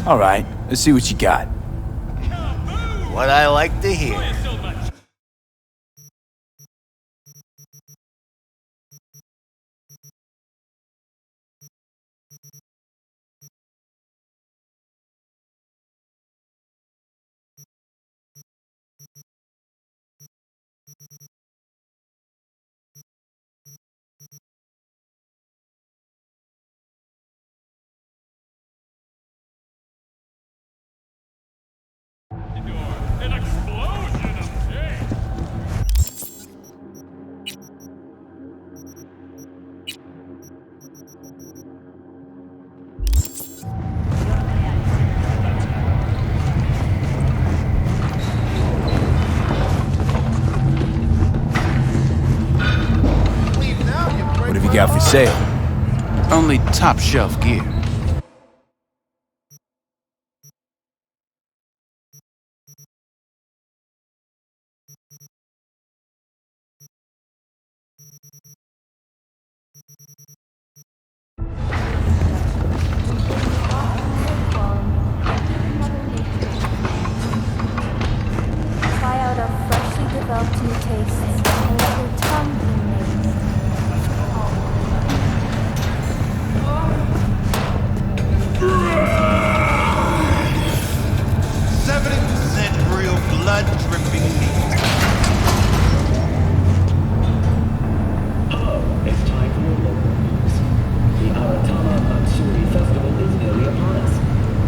All right, let's see what you got. What I like to hear. An explosion of shit! What have you got for sale? Only top shelf gear. Try out our freshly developed new tastes and make your tongue be amazed. 70% real blood dripping meat. Hello, it's time for your local news. The Aratama Matsuri Festival is nearly upon us.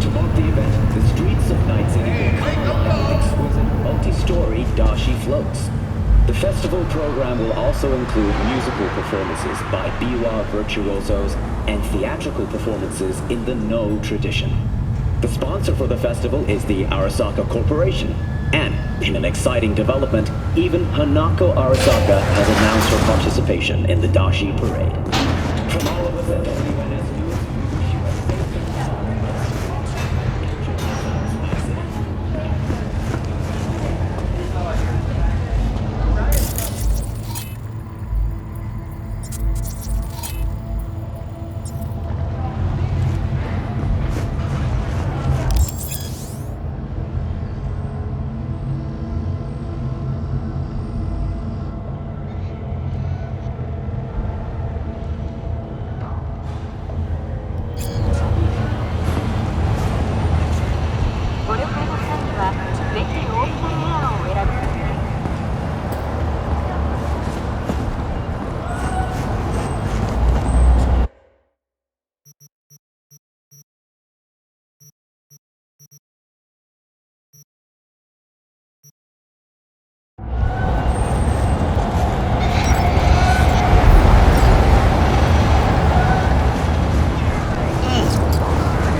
To mark the event, the streets of Night City will come alive with exquisite multi-story dashi floats. The festival program will also include musical performances by biwa virtuosos and theatrical performances in the No tradition. The sponsor for the festival is the Arasaka Corporation, and in an exciting development, even Hanako Arasaka has announced her participation in the Dashi Parade. From all of us at WNS News, we wish you a safe and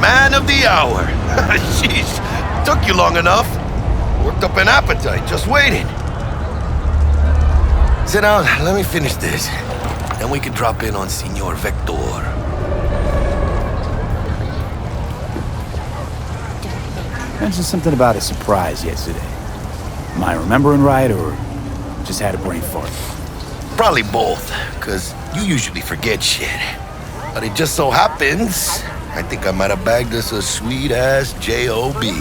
Man of the hour. Jeez, took you long enough. Worked up an appetite, just waiting. Sit down, let me finish this. Then we can drop in on Senor Vector. Mentioned something about a surprise yesterday. Am I remembering right, or just had a brain fart? Probably both, because you usually forget shit. But it just so happens, I think I might have bagged us a sweet-ass J.O.B.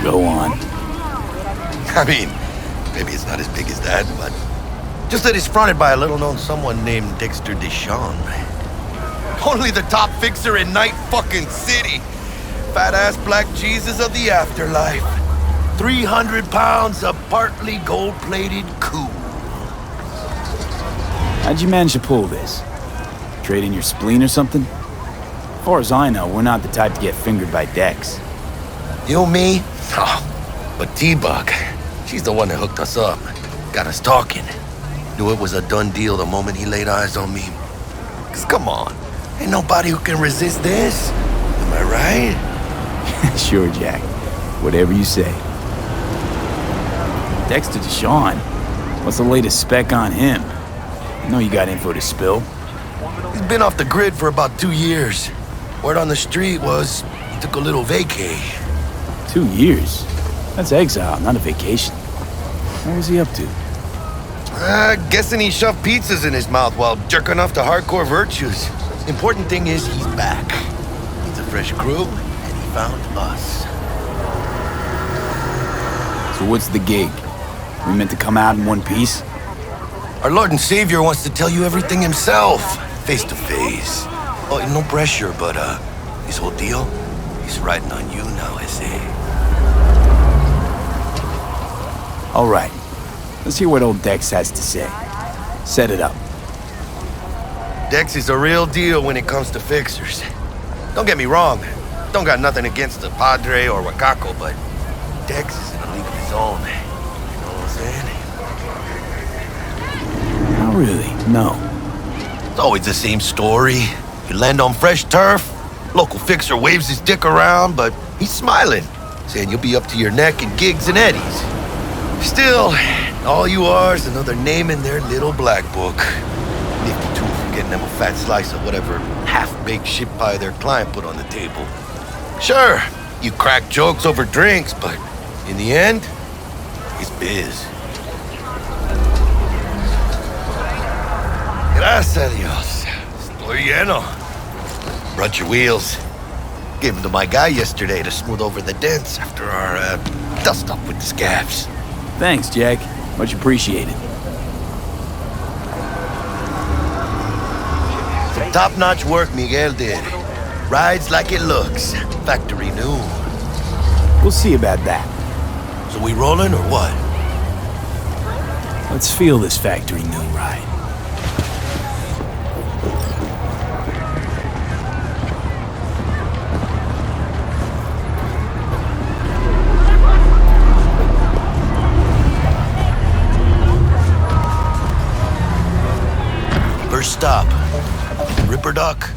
Go on. I mean, maybe it's not as big as that, but just that it's fronted by a little-known someone named Dexter Deshawn. Only the top fixer in Night fucking City. Fat-ass black Jesus of the afterlife. 300 pounds of partly gold-plated cool. How'd you manage to pull this? Trade in your spleen or something? As far as I know, we're not the type to get fingered by Dex. You, me? Oh, but T-Bug, she's the one that hooked us up. Got us talking. Knew it was a done deal the moment he laid eyes on me. 'Cause come on, ain't nobody who can resist this. Am I right? Sure, Jack. Whatever you say. Dexter Deshawn? What's the latest spec on him? I know you got info to spill. He's been off the grid for about 2 years. Word on the street was he took a little vacay. 2 years? That's exile, not a vacation. What was he up to? Guessing he shoved pizzas in his mouth while jerking off to hardcore virtues. Important thing is he's back. He's a fresh crew, and he found us. So what's the gig? We meant to come out in one piece? Our Lord and Savior wants to tell you everything himself, face to face. Oh, no pressure, but this whole deal, he's riding on you now, I say. All right. Let's hear what old Dex has to say. Set it up. Dex is a real deal when it comes to fixers. Don't get me wrong, don't got nothing against the Padre or Wakako, but Dex is in a league of his own. You know what I'm saying? Not really, no. It's always the same story. You land on fresh turf, local fixer waves his dick around, but he's smiling, saying you'll be up to your neck in gigs and eddies. Still, all you are is another name in their little black book. Nifty too for getting them a fat slice of whatever half-baked shit pie their client put on the table. Sure, you crack jokes over drinks, but in the end, it's biz. Gracias a Dios. Estoy lleno. Brought your wheels. Gave them to my guy yesterday to smooth over the dents after our dust-up with the scabs. Thanks, Jack. Much appreciated. Some top-notch work Miguel did. Rides like it looks. Factory new. We'll see about that. So we rolling or what? Let's feel this factory new ride. First stop. Ripperdock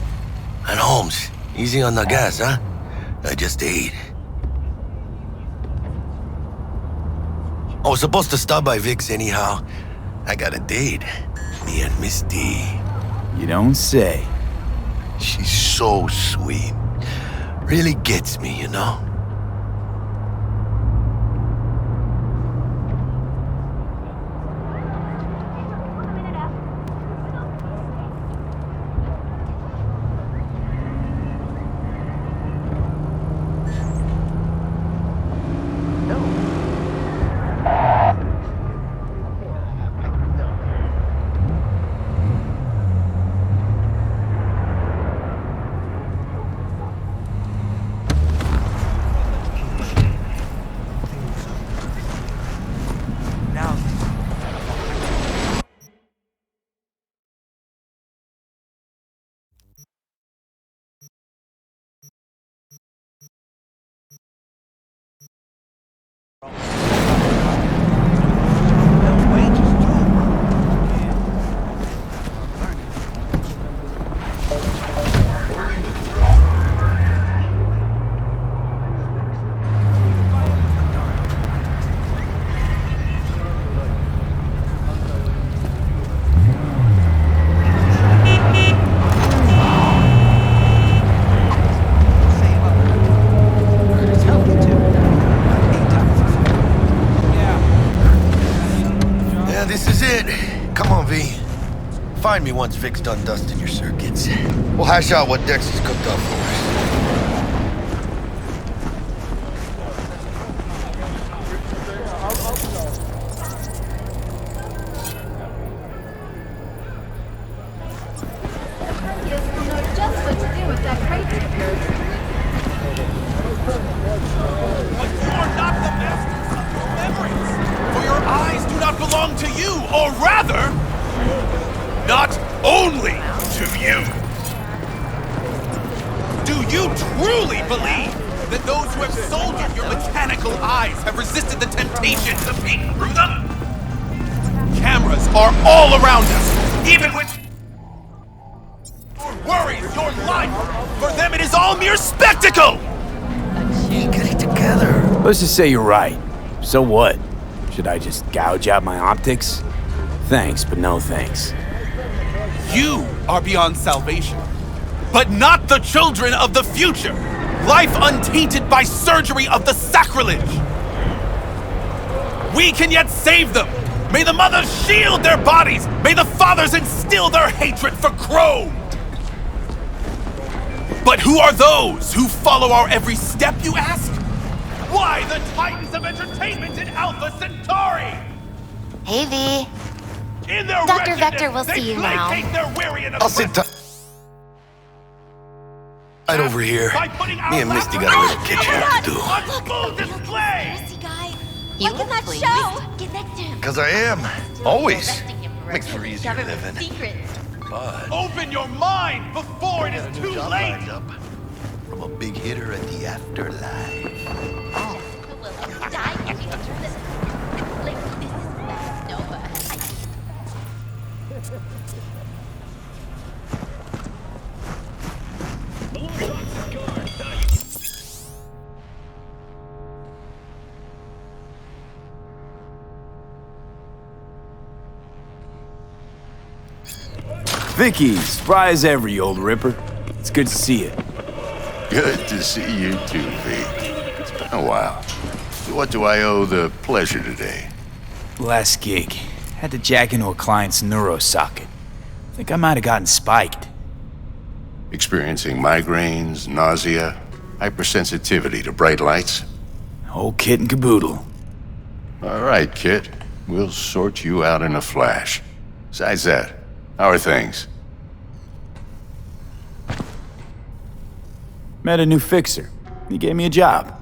and Holmes. Easy on the gas, huh? I just ate. I was supposed to stop by Vic's anyhow. I got a date. Me and Miss D. You don't say. She's so sweet. Really gets me, you know? Find me once Vic's done dusting your circuits. We'll hash out what Dex has cooked up for us. Yes, we'll know just what to do with that crate of yours. But you are not the masters of your memories, for your eyes do not belong to you, or rather, not only to you. Do you truly believe that those who have sold you your mechanical eyes have resisted the temptation to peek through them? Cameras are all around us, even when your worries, your life, for them it is all mere spectacle! Get it together. Let's just say you're right. So what? Should I just gouge out my optics? Thanks, but no thanks. You are beyond salvation, but not the children of the future. Life untainted by surgery of the sacrilege. We can yet save them. May the mothers shield their bodies. May the fathers instill their hatred for Crow. But who are those who follow our every step, you ask? Why the titans of entertainment in Alpha Centauri? Hey, V. In their Dr. wretchedness, Vector will they see you now. placate their weary and I'll sit oppressed right over here. by putting our Me and Misty got a little catching up to do. on full display. Conspiracy guy. You Look at that please. show. Get next to him. Because I am. Always. Makes for easier living. Secrets. But Open your mind before it got a is new too job late. lined up from a big hitter at the afterlife. Jessica will die if you turn this. Like, this is Max Nova. Vicky, spry as ever, you old ripper. It's good to see you. Good to see you too, V. It's been a while. What do I owe the pleasure today? Last gig. Had to jack into a client's neuro socket. Think I might have gotten spiked. Experiencing migraines, nausea, hypersensitivity to bright lights? Whole kit and caboodle. All right, kid. We'll sort you out in a flash. Besides that, how are things? Met a new fixer. He gave me a job.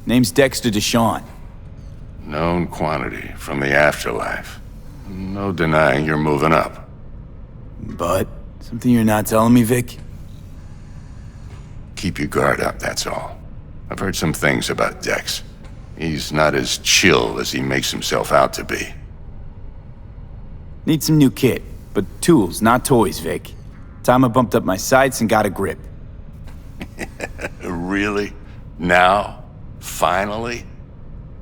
Name's Dexter Deshawn. Known quantity from the afterlife. No denying you're moving up. But, something you're not telling me, Vic? Keep your guard up, that's all. I've heard some things about Dex. He's not as chill as he makes himself out to be. Need some new kit, but tools, not toys, Vic. Time I bumped up my sights and got a grip. Really? Now? Finally?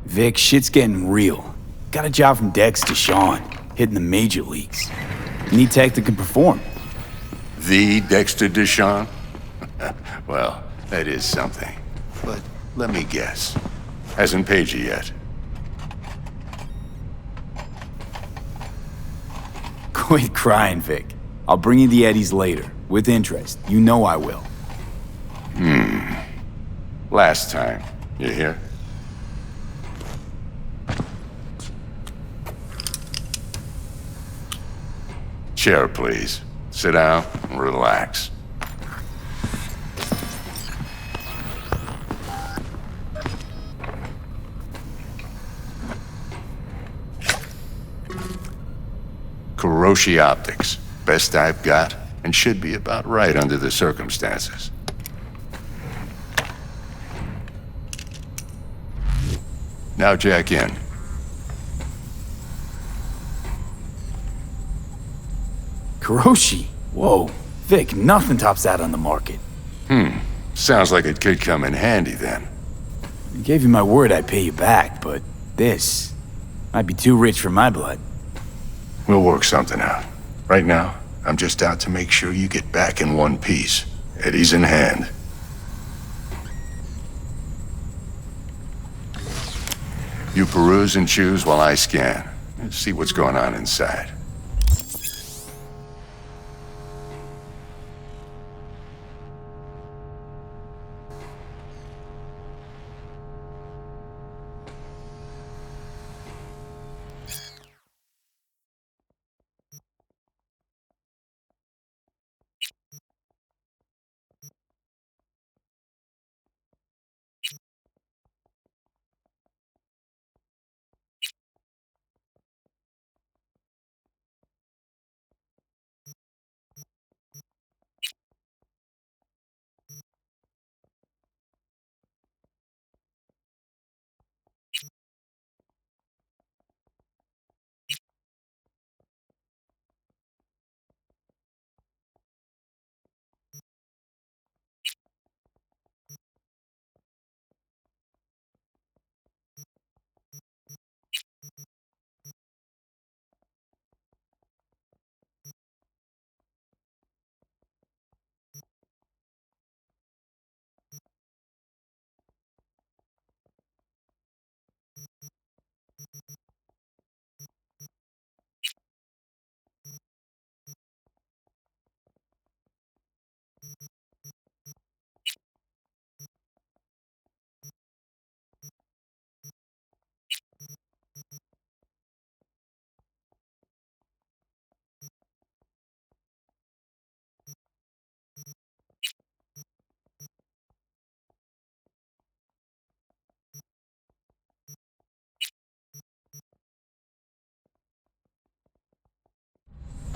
Vic, shit's getting real. Got a job from Dex Deshawn, hitting the major leagues. Need tech that can perform. The Dexter Deshawn? Well, that is something. But let me guess. Hasn't paid you yet. Quit crying, Vic. I'll bring you the eddies later, with interest. You know I will. Last time. You hear? Chair, please. Sit down and relax. Kuroshi Optics. Best I've got, and should be about right under the circumstances. Now jack in. Kuroshi? Whoa. Vic, nothing tops that on the market. Sounds like it could come in handy then. I gave you my word I'd pay you back, but this might be too rich for my blood. We'll work something out. Right now, I'm just out to make sure you get back in one piece. Eddie's in hand. You peruse and choose while I scan. See what's going on inside.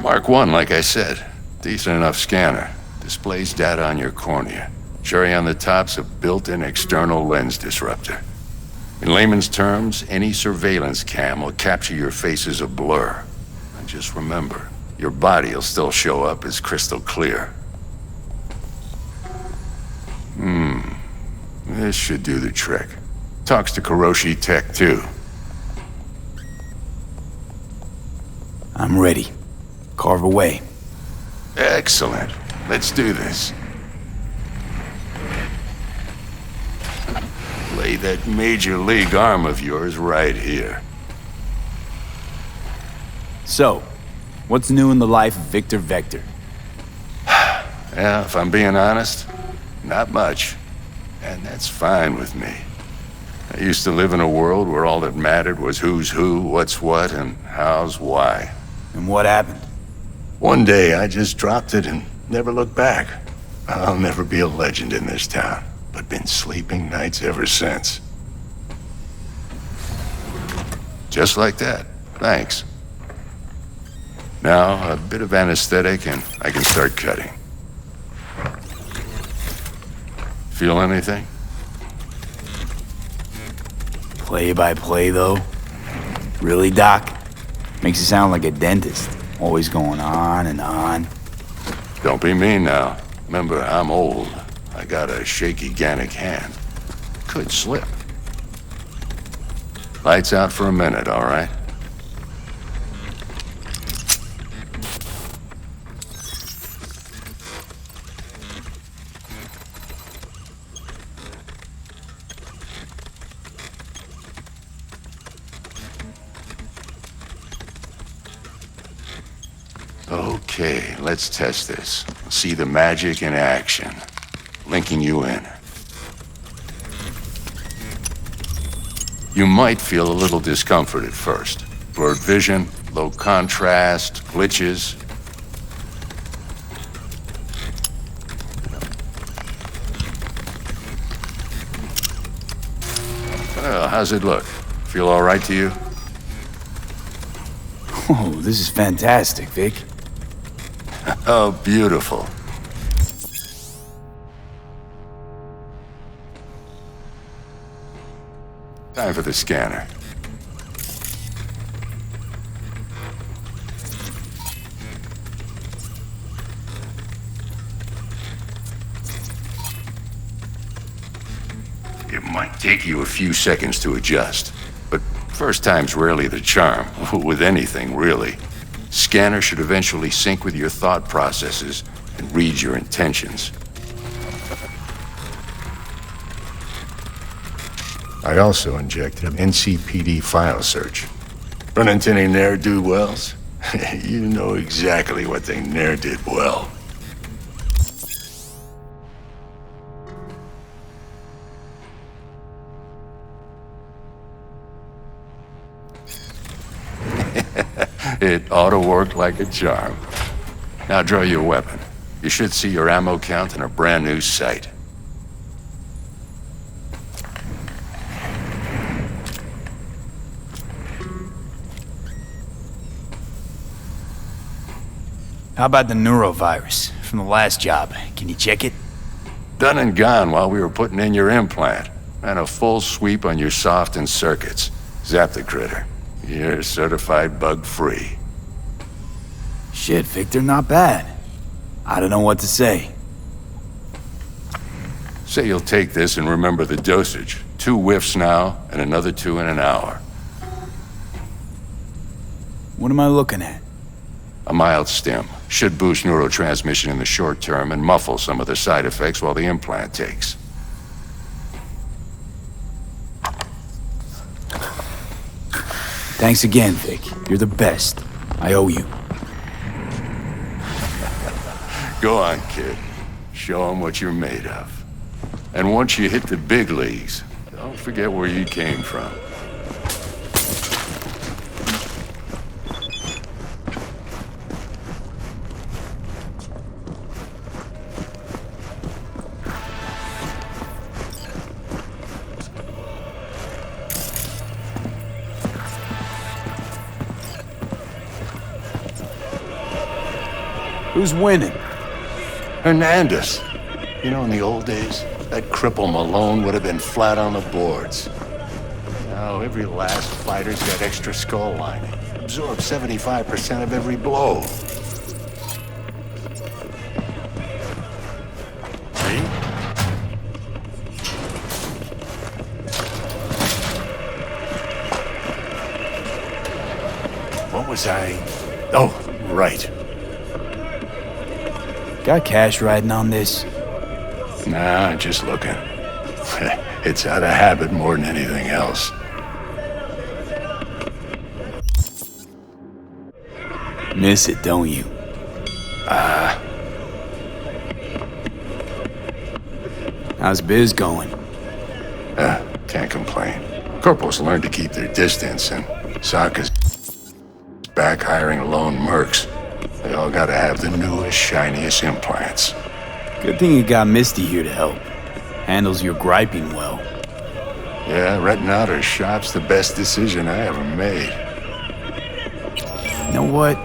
Mark 1, like I said. Decent enough scanner. Displays data on your cornea. Cherry on the top's a built-in external lens disruptor. In layman's terms, any surveillance cam will capture your face as a blur. And just remember, your body will still show up as crystal clear. This should do the trick. Talks to Kuroshi Tech, too. I'm ready. Carve away. Excellent. Let's do this. Lay that major league arm of yours right here. So, what's new in the life of Victor Vector? Yeah, if I'm being honest, not much. And that's fine with me. I used to live in a world where all that mattered was who's who, what's what, and how's why. And what happened? One day, I just dropped it and never looked back. I'll never be a legend in this town, but been sleeping nights ever since. Just like that. Thanks. Now, a bit of anesthetic and I can start cutting. Feel anything? Play by play, though? Really, Doc? Makes you sound like a dentist. Always going on and on. Don't be mean now. Remember, I'm old. I got a shaky Gannic hand. Could slip. Lights out for a minute, all right? Okay, let's test this. See the magic in action. Linking you in. You might feel a little discomfort at first. Blurred vision, low contrast, glitches. Well, how's it look? Feel all right to you? Oh, this is fantastic, Vic. Oh, beautiful. Time for the scanner. It might take you a few seconds to adjust, but first time's rarely the charm, with anything, really. Scanner should eventually sync with your thought processes and read your intentions. I also injected an NCPD file search. Run into any ne'er-do-wells? You know exactly what they ne'er did well. It ought to work like a charm. Now draw your weapon. You should see your ammo count in a brand new sight. How about the neurovirus from the last job? Can you check it? Done and gone while we were putting in your implant. And a full sweep on your soft and circuits. Zap the critter. You're certified bug-free. Shit, Victor, not bad. I don't know what to say. Say you'll take this and remember the dosage. 2 whiffs now, and another 2 in an hour. What am I looking at? A mild stim. Should boost neurotransmission in the short term and muffle some of the side effects while the implant takes. Thanks again, Vic. You're the best. I owe you. Go on, kid. Show them what you're made of. And once you hit the big leagues, don't forget where you came from. Who's winning? Hernandez. You know, in the old days, that cripple Malone would have been flat on the boards. Now, every last fighter's got extra skull lining. Absorbs 75% of every blow. See? What was I? Oh, right. Got cash riding on this? Nah, just looking. It's out of habit more than anything else. Miss it, don't you? How's biz going? Can't complain. Corporals learn to keep their distance, and Sokka's back hiring lone mercs. They all gotta have the newest, shiniest implants. Good thing you got Misty here to help. Handles your griping well. Yeah, renting out her shop's the best decision I ever made. You know what?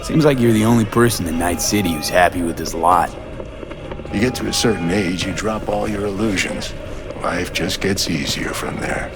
Seems like you're the only person in Night City who's happy with this lot. You get to a certain age, you drop all your illusions. Life just gets easier from there.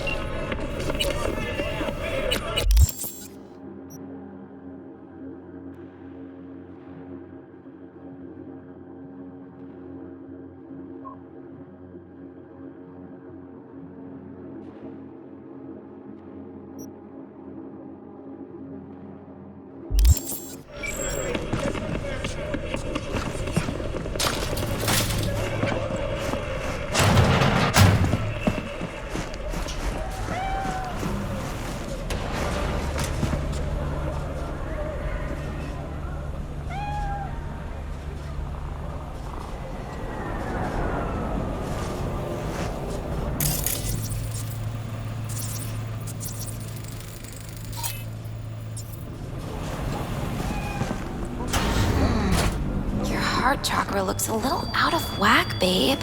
Heart chakra looks a little out of whack, babe.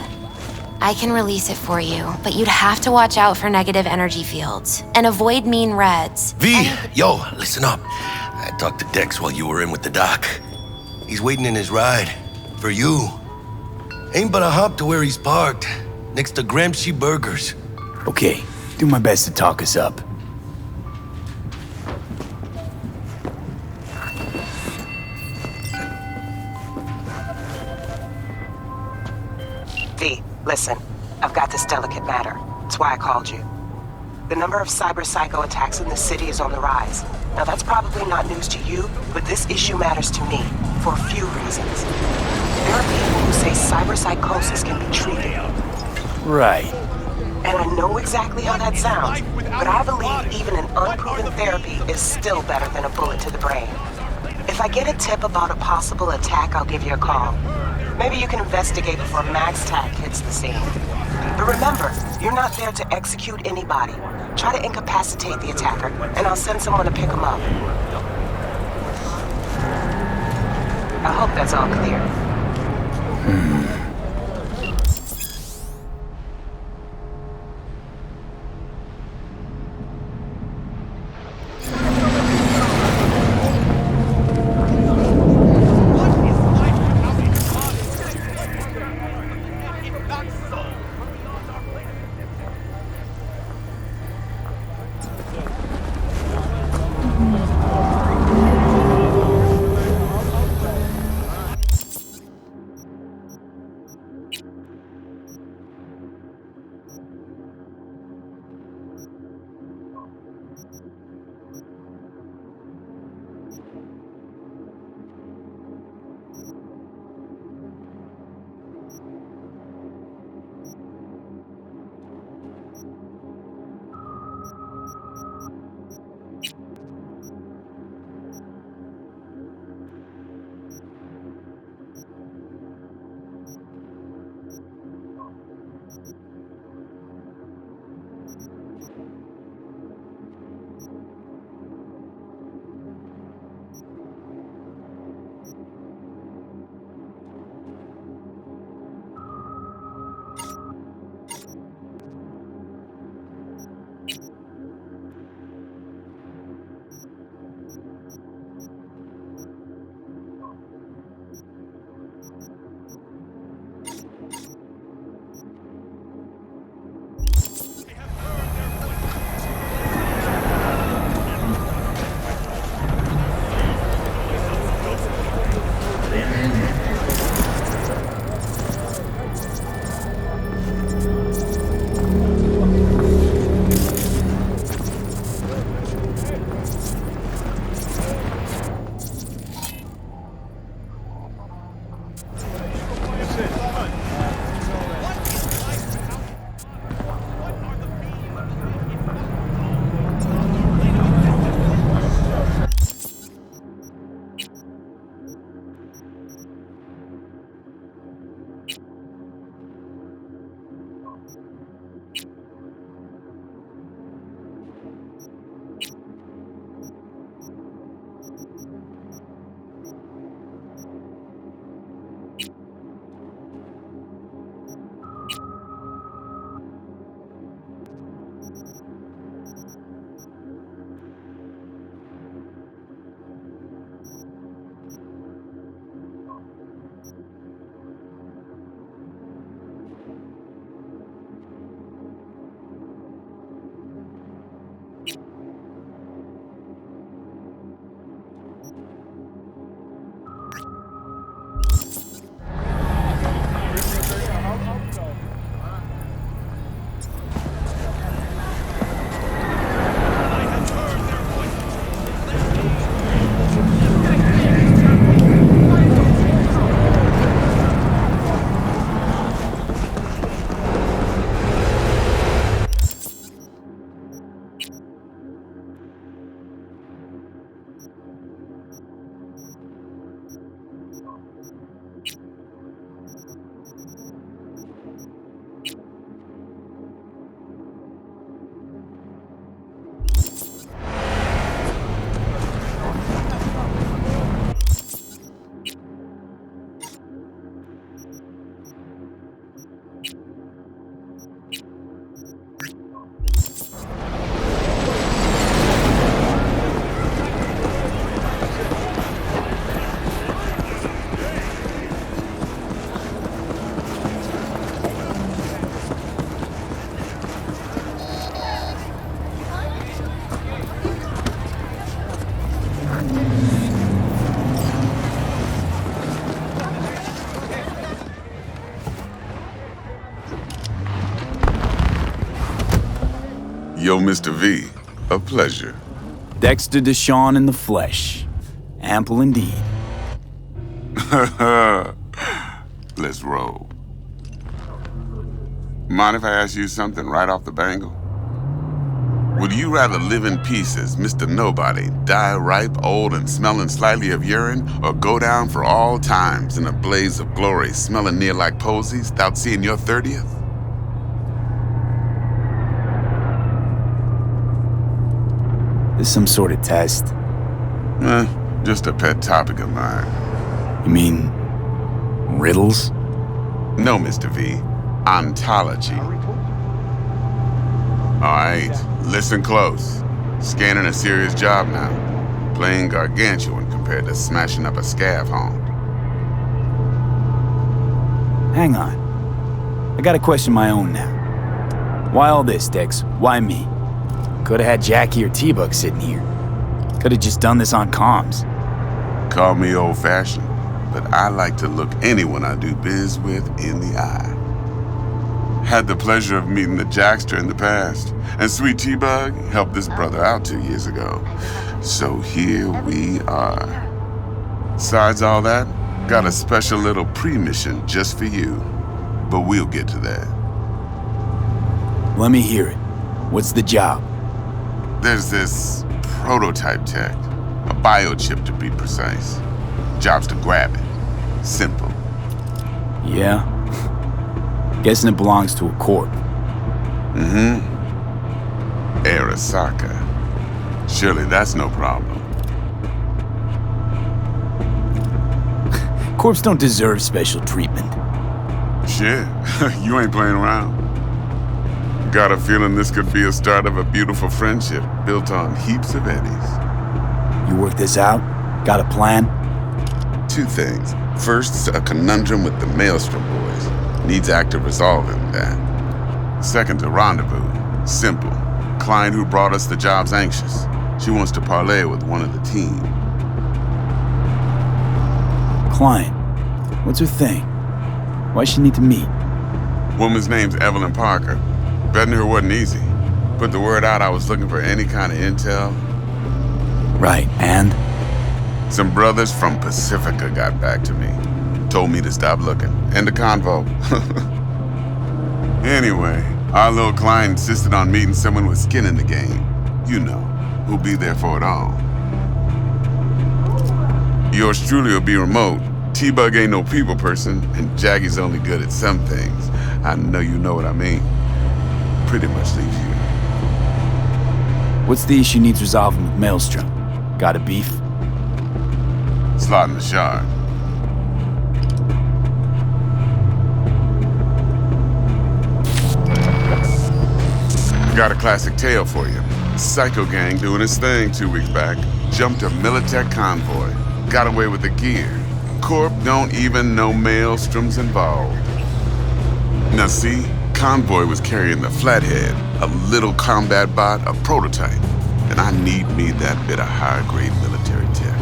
I can release it for you, but you'd have to watch out for negative energy fields and avoid mean reds. V, yo, listen up. I talked to Dex while you were in with the doc. He's waiting in his ride. For you. Ain't but a hop to where he's parked. Next to Gramsci Burgers. Okay, do my best to talk us up. V, listen. I've got this delicate matter. That's why I called you. The number of cyber-psycho attacks in the city is on the rise. Now that's probably not news to you, but this issue matters to me for a few reasons. There are people who say cyber-psychosis can be treated. Right. And I know exactly how that sounds, but I believe even an unproven therapy is still better than a bullet to the brain. If I get a tip about a possible attack, I'll give you a call. Maybe you can investigate before MaxTac hits the scene. But remember, you're not there to execute anybody. Try to incapacitate the attacker, and I'll send someone to pick him up. I hope that's all clear. Yo, Mr. V, a pleasure. Dexter Deshawn in the flesh. Ample indeed. Let's roll. Mind if I ask you something right off the bangle? Would you rather live in peace as Mr. Nobody, die ripe, old, and smelling slightly of urine, or go down for all times in a blaze of glory, smelling near like posies, without seeing your 30th? This some sort of test? Just a pet topic of mine. You mean riddles? No, Mr. V. Ontology. Alright, listen close. Scanning a serious job now. Playing gargantuan compared to smashing up a scav home. Hang on. I gotta question my own now. Why all this, Dex? Why me? Could've had Jackie or T-Bug sitting here. Could've just done this on comms. Call me old-fashioned, but I like to look anyone I do biz with in the eye. Had the pleasure of meeting the Jackster in the past, and Sweet T-Bug helped this brother out 2 years ago. So here we are. Besides all that, got a special little pre-mission just for you. But we'll get to that. Let me hear it. What's the job? There's this prototype tech, a biochip to be precise. Job's to grab it. Simple. Yeah? Guessing it belongs to a corp. Mm-hmm. Arasaka. Surely that's no problem. Corps don't deserve special treatment. Shit, you ain't playing around. Got a feeling this could be a start of a beautiful friendship built on heaps of eddies. You work this out? Got a plan? 2 things. First, a conundrum with the Maelstrom boys. Needs active resolving that. Second, a rendezvous. Simple. Client who brought us the job's anxious. She wants to parlay with one of the team. Client? What's her thing? Why's she need to meet? Woman's name's Evelyn Parker. Betting her wasn't easy. Put the word out I was looking for any kind of intel. Right, and? Some brothers from Pacifica got back to me. Told me to stop looking. End of convo. Anyway, our little client insisted on meeting someone with skin in the game. You know, who'll be there for it all. Yours truly will be remote. T-Bug ain't no people person, and Jaggy's only good at some things. I know you know what I mean. Pretty much leaves you. What's the issue needs resolving with Maelstrom? Got a beef? Slotting the shard. Got a classic tale for you. Psycho gang doing his thing 2 weeks back. Jumped a Militech convoy. Got away with the gear. Corp don't even know Maelstrom's involved. Now see, convoy was carrying the Flathead, a little combat bot, a prototype. And I need me that bit of high-grade military tech.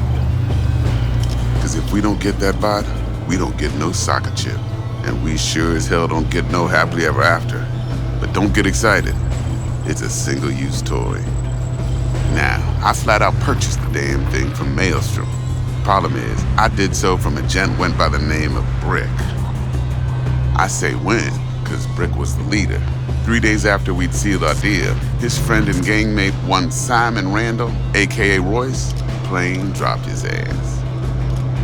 Because if we don't get that bot, we don't get no soccer chip. And we sure as hell don't get no happily ever after. But don't get excited. It's a single-use toy. Now, I flat out purchased the damn thing from Maelstrom. Problem is, I did so from a gent went by the name of Brick. I say when, because Brick was the leader. 3 days after we'd sealed our deal, his friend and gangmate, one Simon Randall, aka Royce, plain dropped his ass.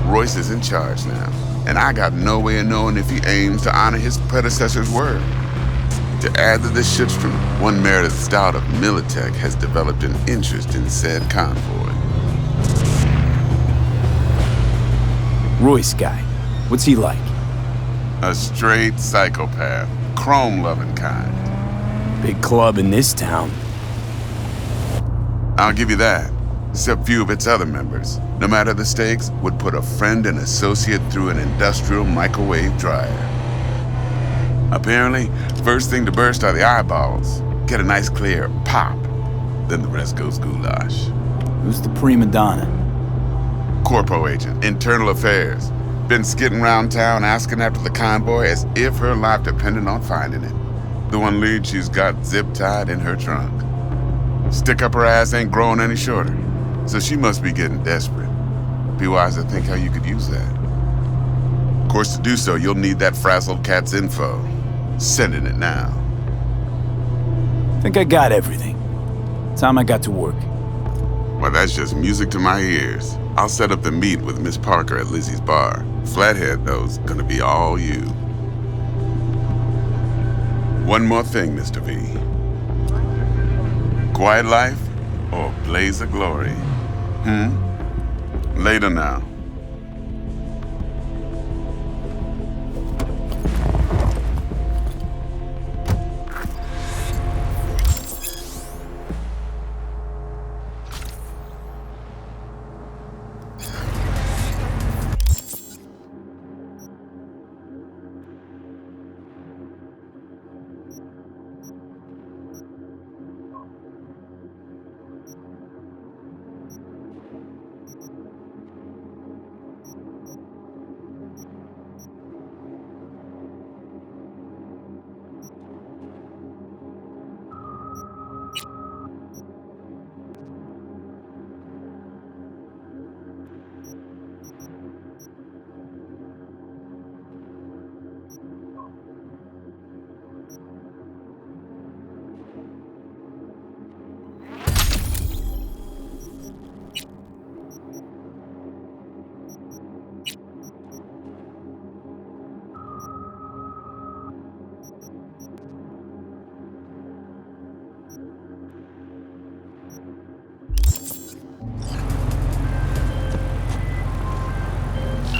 Royce is in charge now, and I got no way of knowing if he aims to honor his predecessor's word. To add to this shitstorm, one Meredith Stout of Militech has developed an interest in said convoy. Royce guy. What's he like? A straight psychopath. Chrome-loving kind. Big club in this town. I'll give you that. Except few of its other members, no matter the stakes, would put a friend and associate through an industrial microwave dryer. Apparently, first thing to burst are the eyeballs. Get a nice clear pop. Then the rest goes goulash. Who's the prima donna? Corpo agent, internal affairs. Been skidding around town asking after the convoy as if her life depended on finding it. The one lead she's got zip-tied in her trunk. Stick up her ass ain't growing any shorter. So she must be getting desperate. Be wise to think how you could use that. Of course, to do so, you'll need that frazzled cat's info. Sending it now. Think I got everything. Time I got to work. Well, that's just music to my ears. I'll set up the meet with Miss Parker at Lizzie's bar. Flathead, though's gonna be all you. One more thing, Mr. V. Quiet life or blaze of glory? Later now.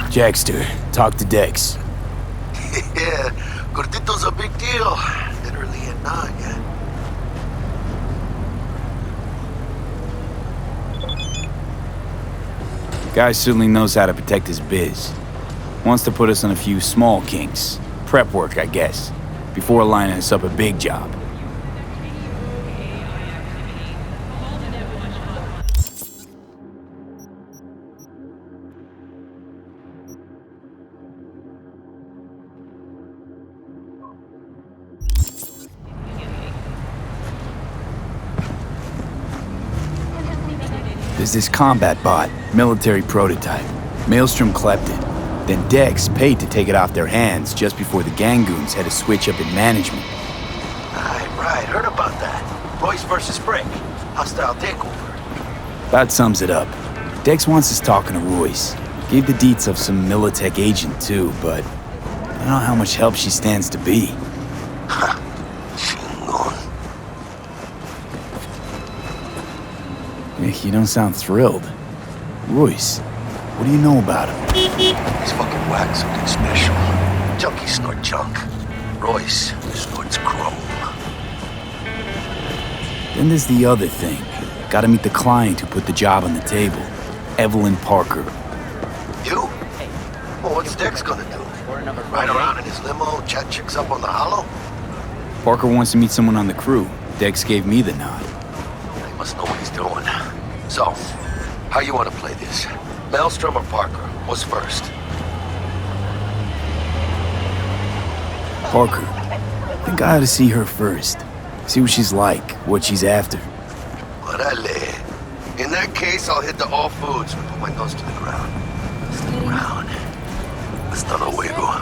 Jackster, talk to Dex. Yeah, Gordito's a big deal. Literally a nugget. Guy certainly knows how to protect his biz. Wants to put us on a few small kinks. Prep work, I guess. Before lining us up a big job. There's this combat bot, military prototype. Maelstrom clept it. Then Dex paid to take it off their hands just before the Gangoons had a switch up in management. Right, heard about that. Royce versus Frick. Hostile takeover. That sums it up. Dex wants us talking to Royce. Gave the deets of some Militech agent too, but I don't know how much help she stands to be. You don't sound thrilled. Royce, what do you know about him? He's fucking whack, something special. Junkies snort junk. Royce snorts chrome. Then there's the other thing. Gotta meet the client who put the job on the table. Evelyn Parker. You? Well, what's Dex gonna do? Ride around in his limo, chat chicks up on the hollow? Parker wants to meet someone on the crew. Dex gave me the nod. He must know what he's doing. So, how you want to play this? Maelstrom or Parker? What's first? Parker. I think I ought to see her first. See what she's like, what she's after. Orale. In that case, I'll hit the all foods and put my nose to the ground. Stick around. Hasta luego.